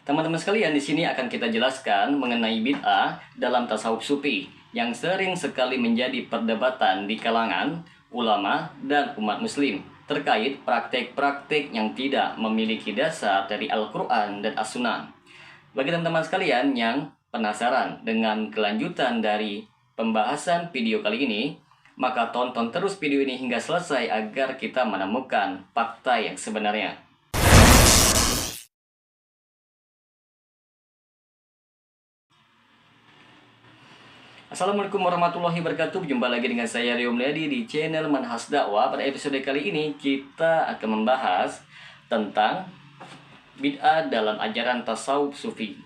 Teman-teman sekalian, di sini akan kita jelaskan mengenai bid'ah dalam tasawuf sufi yang sering sekali menjadi perdebatan di kalangan ulama dan umat muslim terkait praktek-praktek yang tidak memiliki dasar dari Al-Quran dan As-Sunnah. Bagi teman-teman sekalian yang penasaran dengan kelanjutan dari pembahasan video kali ini, maka tonton terus video ini hingga selesai agar kita menemukan fakta yang sebenarnya. Assalamualaikum warahmatullahi wabarakatuh. Jumpa lagi dengan saya Rio Mulyadi di channel Manhaj Dakwah. Pada episode kali ini kita akan membahas tentang bid'ah dalam ajaran tasawuf sufi.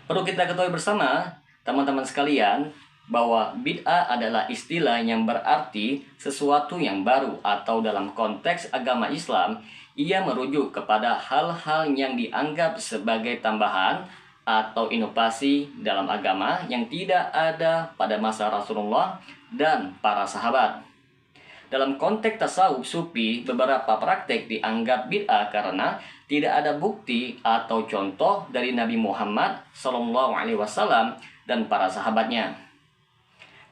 Perlu kita ketahui bersama teman-teman sekalian bahwa bid'ah adalah istilah yang berarti sesuatu yang baru, atau dalam konteks agama Islam ia merujuk kepada hal-hal yang dianggap sebagai tambahan atau inovasi dalam agama yang tidak ada pada masa Rasulullah dan para sahabat. Dalam konteks tasawuf sufi, beberapa praktek dianggap bid'ah karena tidak ada bukti atau contoh dari Nabi Muhammad SAW dan para sahabatnya.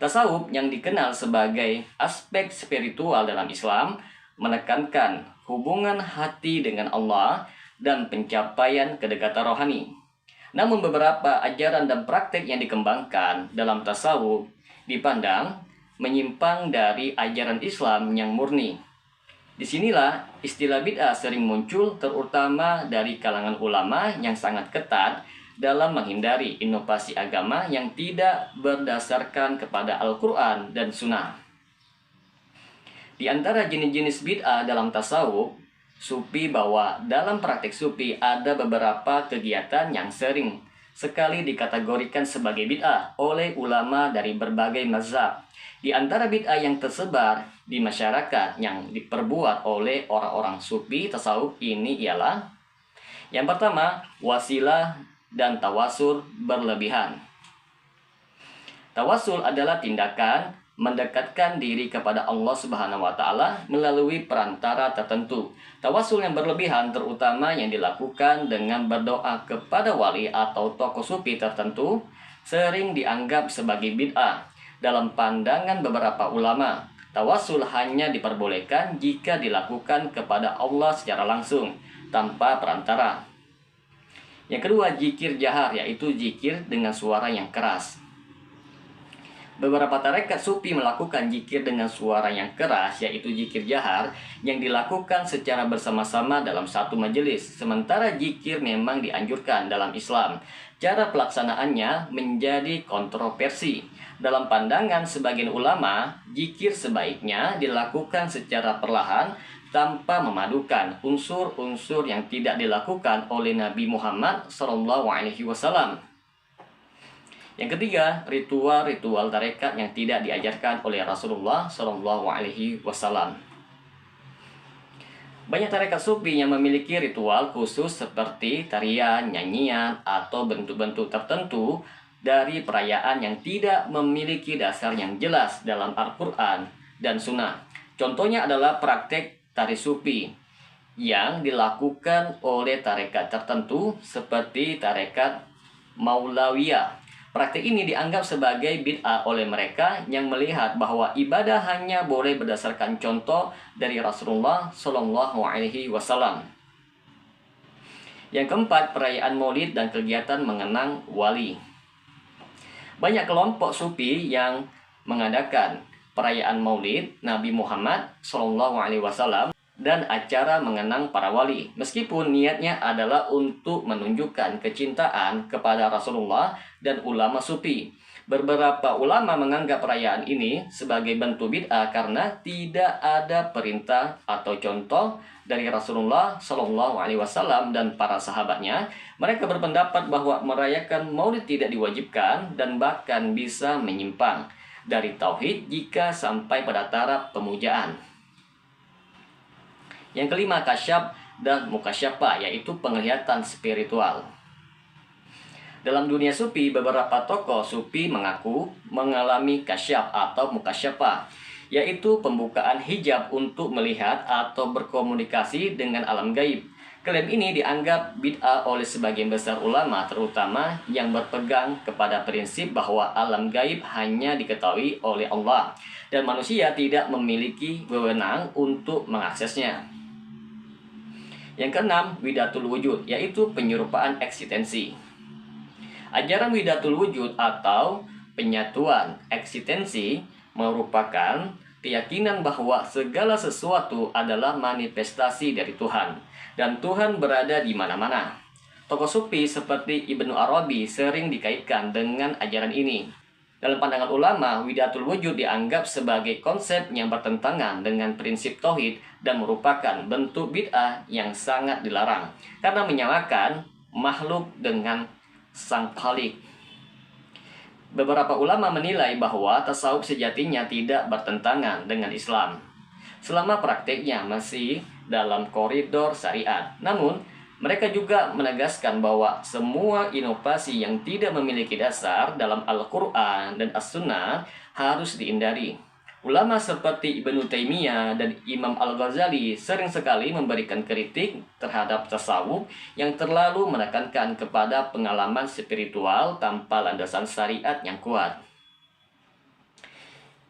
Tasawuf yang dikenal sebagai aspek spiritual dalam Islam menekankan hubungan hati dengan Allah dan pencapaian kedekatan rohani. Namun beberapa ajaran dan praktek yang dikembangkan dalam tasawuf dipandang menyimpang dari ajaran Islam yang murni. Disinilah istilah bid'ah sering muncul, terutama dari kalangan ulama yang sangat ketat dalam menghindari inovasi agama yang tidak berdasarkan kepada Al-Quran dan Sunnah. Di antara jenis-jenis bid'ah dalam tasawuf sufi, bahwa dalam praktik sufi ada beberapa kegiatan yang sering sekali dikategorikan sebagai bid'ah oleh ulama dari berbagai mazhab. Di antara bid'ah yang tersebar di masyarakat yang diperbuat oleh orang-orang sufi tasawuf ini ialah: yang pertama, wasilah dan tawasul berlebihan. Tawasul adalah tindakan mendekatkan diri kepada Allah Subhanahu wa Ta'ala melalui perantara tertentu. Tawasul yang berlebihan terutama yang dilakukan dengan berdoa kepada wali atau tokoh sufi tertentu sering dianggap sebagai bid'ah. Dalam pandangan beberapa ulama, tawasul hanya diperbolehkan jika dilakukan kepada Allah secara langsung tanpa perantara. Yang kedua, zikir jahar, yaitu zikir dengan suara yang keras. Beberapa tarekat sufi melakukan zikir dengan suara yang keras, yaitu zikir jahar, yang dilakukan secara bersama-sama dalam satu majelis. Sementara zikir memang dianjurkan dalam Islam, cara pelaksanaannya menjadi kontroversi. Dalam pandangan sebagian ulama, zikir sebaiknya dilakukan secara perlahan tanpa memadukan unsur-unsur yang tidak dilakukan oleh Nabi Muhammad SAW. Yang ketiga, ritual-ritual tarekat yang tidak diajarkan oleh Rasulullah SAW. Banyak tarekat sufi yang memiliki ritual khusus seperti tarian, nyanyian, atau bentuk-bentuk tertentu dari perayaan yang tidak memiliki dasar yang jelas dalam Al-Quran dan Sunnah. Contohnya adalah praktek tari sufi yang dilakukan oleh tarekat tertentu seperti tarekat Maulawiyah. Praktik ini dianggap sebagai bid'ah oleh mereka yang melihat bahwa ibadah hanya boleh berdasarkan contoh dari Rasulullah SAW. Yang keempat, perayaan Maulid dan kegiatan mengenang wali. Banyak kelompok sufi yang mengadakan perayaan Maulid Nabi Muhammad SAW dan acara mengenang para wali, meskipun niatnya adalah untuk menunjukkan kecintaan kepada Rasulullah dan ulama sufi. Beberapa ulama menganggap perayaan ini sebagai bentuk bid'ah karena tidak ada perintah atau contoh dari Rasulullah SAW dan para sahabatnya. Mereka berpendapat bahwa merayakan Maulid tidak diwajibkan dan bahkan bisa menyimpang dari tauhid jika sampai pada taraf pemujaan. Yang kelima, kasyaf dan mukasyafah, yaitu penglihatan spiritual. Dalam dunia sufi, beberapa tokoh sufi mengaku mengalami kasyaf atau mukasyafah, yaitu pembukaan hijab untuk melihat atau berkomunikasi dengan alam gaib. Klaim ini dianggap bid'ah oleh sebagian besar ulama, terutama yang berpegang kepada prinsip bahwa alam gaib hanya diketahui oleh Allah dan manusia tidak memiliki wewenang untuk mengaksesnya. Yang keenam, widatul wujud, yaitu penyerupaan eksistensi. Ajaran widatul wujud atau penyatuan eksistensi merupakan keyakinan bahwa segala sesuatu adalah manifestasi dari Tuhan, dan Tuhan berada di mana-mana. Tokoh sufi seperti Ibnu Arabi sering dikaitkan dengan ajaran ini. Dalam pandangan ulama, widatul wujud dianggap sebagai konsep yang bertentangan dengan prinsip tauhid dan merupakan bentuk bid'ah yang sangat dilarang karena menyamakan makhluk dengan sang khalik. Beberapa ulama menilai bahwa tasawuf sejatinya tidak bertentangan dengan Islam selama praktiknya masih dalam koridor syariat. Namun, mereka juga menegaskan bahwa semua inovasi yang tidak memiliki dasar dalam Al-Quran dan As-Sunnah harus dihindari. Ulama seperti Ibnu Taimiyah dan Imam Al-Ghazali sering sekali memberikan kritik terhadap tasawuf yang terlalu menekankan kepada pengalaman spiritual tanpa landasan syariat yang kuat.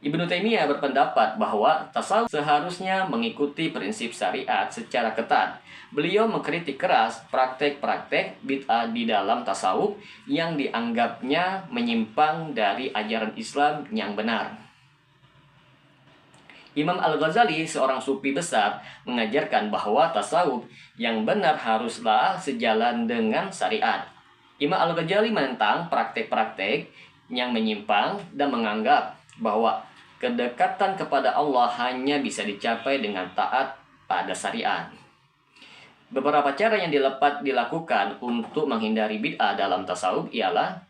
Ibnu Taimiyah berpendapat bahwa tasawuf seharusnya mengikuti prinsip syariat secara ketat. Beliau mengkritik keras praktek-praktek bid'ah di dalam tasawuf yang dianggapnya menyimpang dari ajaran Islam yang benar. Imam Al-Ghazali, seorang sufi besar, mengajarkan bahwa tasawuf yang benar haruslah sejalan dengan syariat. Imam Al-Ghazali menentang praktek-praktek yang menyimpang dan menganggap bahwa kedekatan kepada Allah hanya bisa dicapai dengan taat pada syariat. Beberapa cara yang dilakukan untuk menghindari bid'ah dalam tasawuf ialah: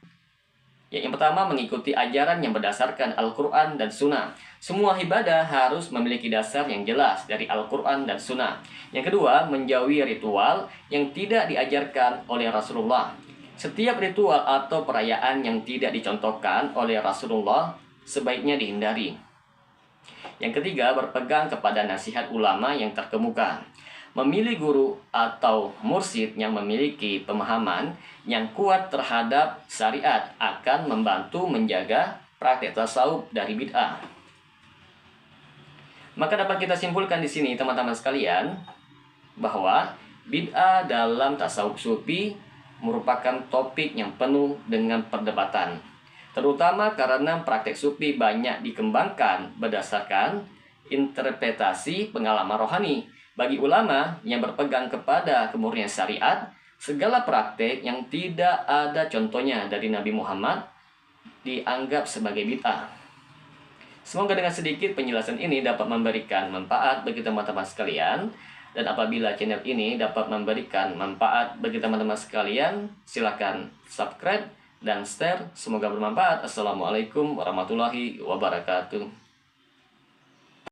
yang pertama, mengikuti ajaran yang berdasarkan Al-Quran dan Sunnah. Semua ibadah harus memiliki dasar yang jelas dari Al-Quran dan Sunnah. Yang kedua, menjauhi ritual yang tidak diajarkan oleh Rasulullah. Setiap ritual atau perayaan yang tidak dicontohkan oleh Rasulullah sebaiknya dihindari. Yang ketiga, berpegang kepada nasihat ulama yang terkemuka. Memilih guru atau mursyid yang memiliki pemahaman yang kuat terhadap syariat akan membantu menjaga praktek tasawuf dari bid'ah. Maka dapat kita simpulkan di sini, teman-teman sekalian, bahwa bid'ah dalam tasawuf sufi merupakan topik yang penuh dengan perdebatan, terutama karena praktek sufi banyak dikembangkan berdasarkan interpretasi pengalaman rohani. Bagi ulama yang berpegang kepada kemurnian syariat, segala praktek yang tidak ada contohnya dari Nabi Muhammad dianggap sebagai bid'ah. Semoga dengan sedikit penjelasan ini dapat memberikan manfaat bagi teman-teman sekalian. Dan apabila channel ini dapat memberikan manfaat bagi teman-teman sekalian, silakan subscribe dan share. Semoga bermanfaat. Assalamualaikum warahmatullahi wabarakatuh.